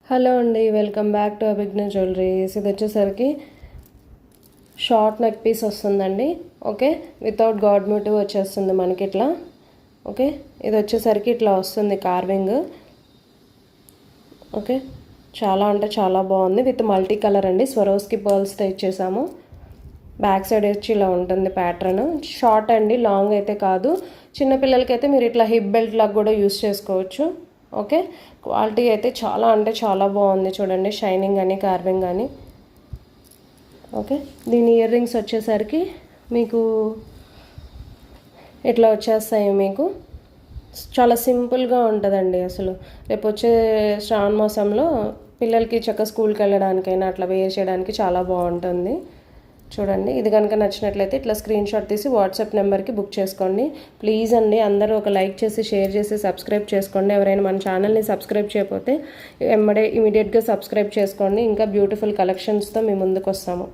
Hello అండి, welcome back to అభిజ్ఞ jewelleries. ఇది వచ్చేసరికి షార్ట్ నెక్ పీస్ వస్తుందండి. ఓకే, వితౌట్ గాడ్ మోటివ్ వచ్చేస్తుంది మనకి ఇట్లా. ఓకే, ఇది వచ్చేసరికి ఇట్లా వస్తుంది కార్వింగ్. ఓకే, చాలా అంటే చాలా బాగుంది. విత్ మల్టీ కలర్ అండి, స్వరోస్కి పర్ల్స్తో ఇచ్చేసాము. బ్యాక్ సైడ్ వచ్చి ఇలా ఉంటుంది ప్యాటర్న్. షార్ట్ అండి, లాంగ్ అయితే కాదు. చిన్నపిల్లలకైతే మీరు ఇట్లా హిప్ బెల్ట్ లాగా కూడా యూస్ చేసుకోవచ్చు. ఓకే, క్వాలిటీ అయితే చాలా అంటే చాలా బాగుంది. చూడండి, షైనింగ్ కానీ కార్వింగ్ కానీ. ఓకే, దీని ఇయర్ రింగ్స్ వచ్చేసరికి మీకు ఇట్లా వచ్చేస్తాయి. మీకు చాలా సింపుల్గా ఉంటుందండి. అసలు రేపు వచ్చే శ్రావణ మాసంలో పిల్లలకి చక్కగా స్కూల్కి వెళ్ళడానికైనా అట్లా వేర్ చేయడానికి చాలా బాగుంటుంది. చూడండి, ఇది కనుక నచ్చినట్లయితే ఇట్లా స్క్రీన్ షాట్ తీసి వాట్సాప్ నెంబర్కి బుక్ చేసుకోండి. ప్లీజ్ అండి, అందరూ ఒక లైక్ చేసి షేర్ చేసి సబ్స్క్రైబ్ చేసుకోండి. ఎవరైనా మన ఛానల్ని సబ్స్క్రైబ్ చేయకపోతే ఇమీడియట్గా సబ్స్క్రైబ్ చేసుకోండి. ఇంకా బ్యూటిఫుల్ కలెక్షన్స్తో మీ ముందుకు వస్తాము.